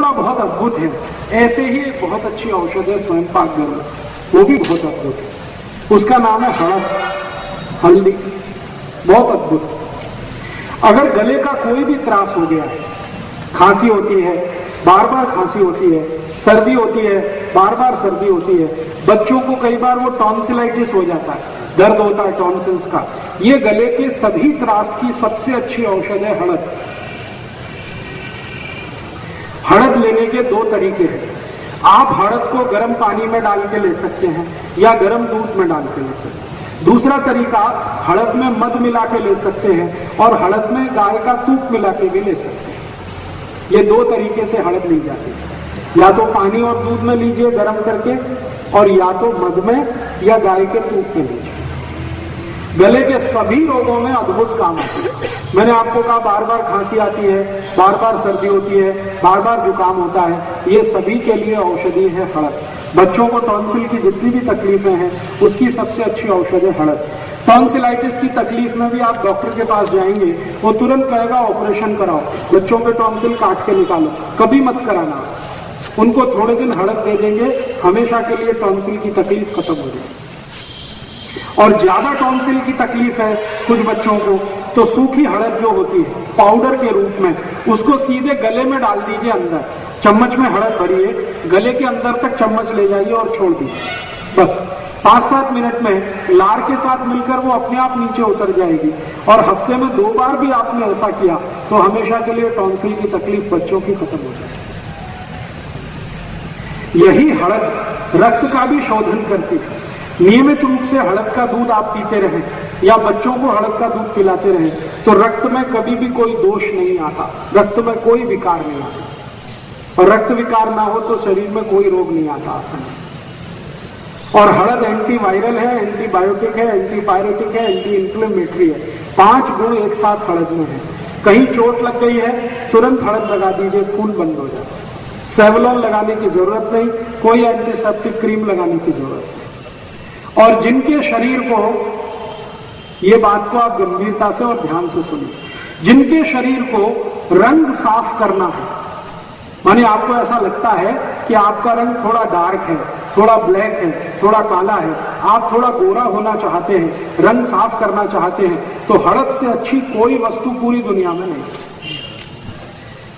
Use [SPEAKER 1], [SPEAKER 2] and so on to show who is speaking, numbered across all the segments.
[SPEAKER 1] कपड़ा बहुत अद्भुत है, ऐसे ही एक बहुत अच्छी औषध है स्वयं पाक गरम, वो भी बहुत अद्भुत है। उसका नाम है हल्दी, बहुत अद्भुत। अगर गले का कोई भी त्रास हो गया है, खांसी होती है, बार बार खांसी होती है, सर्दी होती है, बार बार सर्दी होती है, बच्चों को कई बार वो टॉन्सिलाइटिस हो जाता है, दर्द होता है टॉन्सिल्स का, ये गले के सभी त्रास की सबसे अच्छी औषध है हड़द। हड़द लेने के दो तरीके हैं। आप हड़द को गर्म पानी में डाल के ले सकते हैं या गर्म दूध में डाल के ले सकते हैं। दूसरा तरीका, हड़द में मध मिला के ले सकते हैं और हड़द में गाय का तूप मिला के भी ले सकते हैं। ये दो तरीके से हड़द ली जाती है, या तो पानी और दूध में लीजिए गर्म करके, और या तो मध में या गाय के तूप में लीजिए। गले के सभी रोगों में अद्भुत काम आती है। मैंने आपको कहा बार बार खांसी आती है, बार बार सर्दी होती है, बार बार जुकाम होता है, ये सभी के लिए औषधि है हड़द। बच्चों को टॉन्सिल की जितनी भी तकलीफें हैं उसकी सबसे अच्छी औषध है हड़द। टॉन्सिलाइटिस की तकलीफ में भी आप डॉक्टर के पास जाएंगे, वो तुरंत कहेगा ऑपरेशन कराओ, बच्चों के टॉन्सिल काट के निकालो, कभी मत कराना। उनको थोड़े दिन हड़द दे देंगे, हमेशा के लिए टॉन्सिल की तकलीफ खत्म हो जाएगी। और ज्यादा टॉन्सिल की तकलीफ है कुछ बच्चों को, तो सूखी हड़द जो होती है पाउडर के रूप में, उसको सीधे गले में डाल दीजिए, अंदर चम्मच में हड़द भरिए, गले के अंदर तक चम्मच ले जाइए और छोड़ दीजिए। बस 5-7 मिनट में लार के साथ मिलकर वो अपने आप नीचे उतर जाएगी। और हफ्ते में 2 बार भी आपने ऐसा किया तो हमेशा के लिए टॉन्सिल की तकलीफ बच्चों की खत्म हो जाएगी। यही हड़द रक्त का भी शोधन करती है। नियमित रूप से हड़द का दूध आप पीते रहें या बच्चों को हड़द का दूध पिलाते रहें तो रक्त में कभी भी कोई दोष नहीं आता, रक्त में कोई विकार नहीं आता। और रक्त विकार ना हो तो शरीर में कोई रोग नहीं आता आसानी से। और हड़द एंटीवायरल है, एंटीबायोटिक है, एंटीपायरेटिक है, एंटी इंफ्लेमेटरी है। 5 गुण एक साथ हड़द में है। कहीं चोट लग गई है, तुरंत हड़द लगा दीजिए, खून बंद हो जाता है। सेवलॉन लगाने की जरूरत नहीं, कोई एंटीसेप्टिक क्रीम लगाने की जरूरत नहीं। और जिनके शरीर को, ये बात को आप गंभीरता से और ध्यान से सुनिए, जिनके शरीर को रंग साफ करना है, माने आपको ऐसा लगता है कि आपका रंग थोड़ा डार्क है, थोड़ा ब्लैक है, थोड़ा काला है, आप थोड़ा गोरा होना चाहते हैं, रंग साफ करना चाहते हैं, तो हड़द से अच्छी कोई वस्तु पूरी दुनिया में नहीं।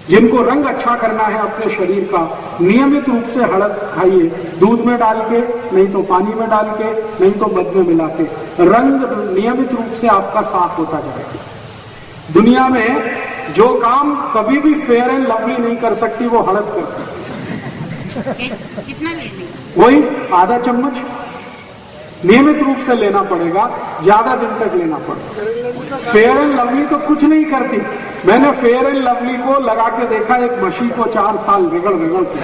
[SPEAKER 1] जिनको रंग अच्छा करना है अपने शरीर का, नियमित रूप से हड़द खाइए, दूध में डाल के, नहीं तो पानी में डाल के, नहीं तो मध में मिला के। रंग नियमित रूप से आपका साफ होता जाएगा। दुनिया में जो काम कभी भी फेयर एंड लवली नहीं कर सकती वो हड़द कर सकती।
[SPEAKER 2] कितना लेंगे?
[SPEAKER 1] वही आधा चम्मच नियमित रूप से लेना पड़ेगा, ज्यादा दिन तक लेना पड़ेगा। फेयर एंड लवली तो कुछ नहीं करती। मैंने फेयर एंड लवली को लगा के देखा, एक मशी को 4 साल रगड़ के,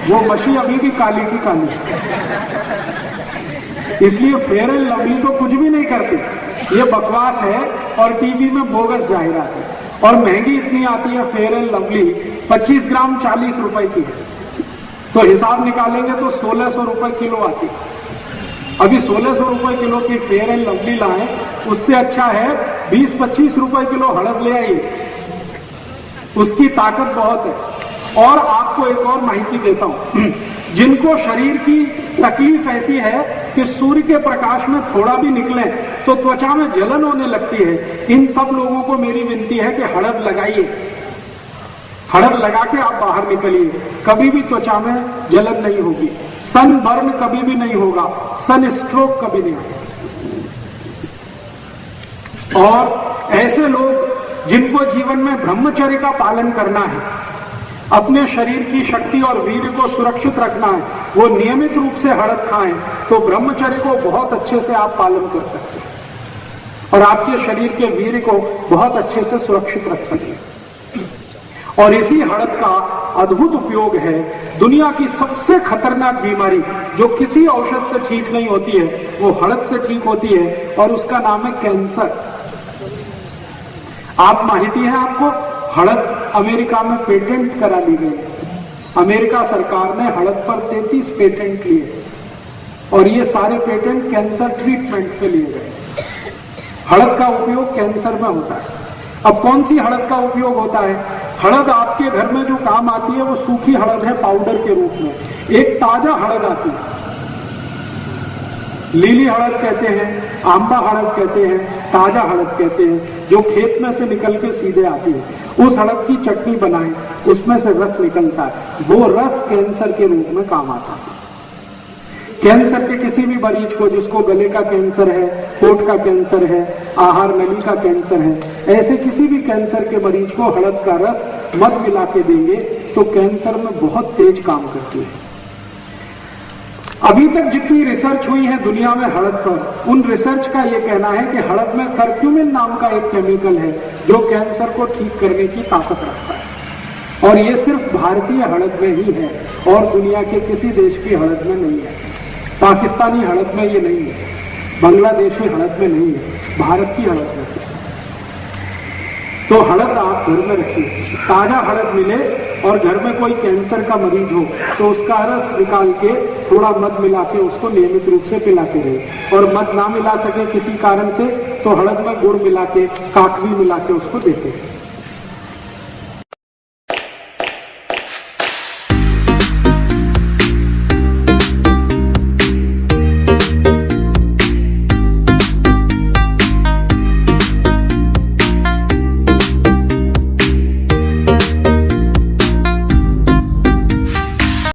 [SPEAKER 1] वो मशी अभी भी काली की काली। इसलिए फेयर एंड लवली तो कुछ भी नहीं करती, ये बकवास है और टीवी में बोगस जाहिरात है। और महंगी इतनी आती है फेयर एंड लवली, 25 ग्राम 40 रुपए की है, तो हिसाब निकालेंगे तो 1600 रुपए किलो आती है। अभी 1600 रुपए किलो की फेयर एंड लवली लाएं, उससे अच्छा है 20-25 रुपए किलो हड़द ले आइए, उसकी ताकत बहुत है। और आपको एक और माहिती देता हूं, जिनको शरीर की तकलीफ ऐसी है कि सूर्य के प्रकाश में थोड़ा भी निकले तो त्वचा में जलन होने लगती है, इन सब लोगों को मेरी विनती है कि हड़द लगाइए। हड़द लगा के आप बाहर निकलिए, कभी भी त्वचा में जलन नहीं होगी, सन बर्न कभी भी नहीं होगा, सन स्ट्रोक कभी नहीं होगा। और ऐसे लोग जिनको जीवन में ब्रह्मचर्य का पालन करना है, अपने शरीर की शक्ति और वीर्य को सुरक्षित रखना है, वो नियमित रूप से हड़द खाएं तो ब्रह्मचर्य को बहुत अच्छे से आप पालन कर सकते हैं और आपके शरीर के वीर्य को बहुत अच्छे से सुरक्षित रख सकते हैं। और इसी हड़द का अद्भुत उपयोग है। दुनिया की सबसे खतरनाक बीमारी जो किसी औषध से ठीक नहीं होती है, वो हड़द से ठीक होती है और उसका नाम है कैंसर। आप माहिती है आपको, हड़द अमेरिका में पेटेंट करा ली गई। अमेरिका सरकार ने हड़द पर 33 पेटेंट लिए और ये सारे पेटेंट कैंसर ट्रीटमेंट से लिए गए। हड़द का उपयोग कैंसर में होता है। अब कौन सी हड़द का उपयोग होता है? हड़द आपके घर में जो काम आती है वो सूखी हड़द है पाउडर के रूप में, एक ताजा हड़द आती है, लीली हड़द कहते हैं, आंबा हड़द कहते हैं, ताजा हड़द कहते हैं, जो खेत में से निकल के सीधे आती है। उस हड़द की चटनी बनाएं, उसमें से रस निकलता है, वो रस कैंसर के रूप में काम आता है। कैंसर के किसी भी मरीज को, जिसको गले का कैंसर है, पेट का कैंसर है, आहार नली का कैंसर है, ऐसे किसी भी कैंसर के मरीज को हड़द का रस मध मिला के देंगे तो कैंसर में बहुत तेज काम करती है। अभी तक जितनी रिसर्च हुई है दुनिया में हड़द पर, उन रिसर्च का ये कहना है कि हड़द में कर्क्यूमिन नाम का एक केमिकल है जो कैंसर को ठीक करने की ताकत रखता है, और ये सिर्फ भारतीय हड़द में ही है और दुनिया के किसी देश की हड़द में नहीं है। पाकिस्तानी हड़द में ये नहीं है, बांग्लादेशी हड़द में नहीं है, भारत की हड़द में है। तो हड़द आप घर में रखिए, ताजा हड़द मिले और घर में कोई कैंसर का मरीज हो तो उसका रस निकाल के थोड़ा मध मिला के उसको नियमित रूप से पिलाते रहे, और मध ना मिला सके किसी कारण से तो हड़द में गुड़ मिला के, काकवी मिला के उसको देते हैं।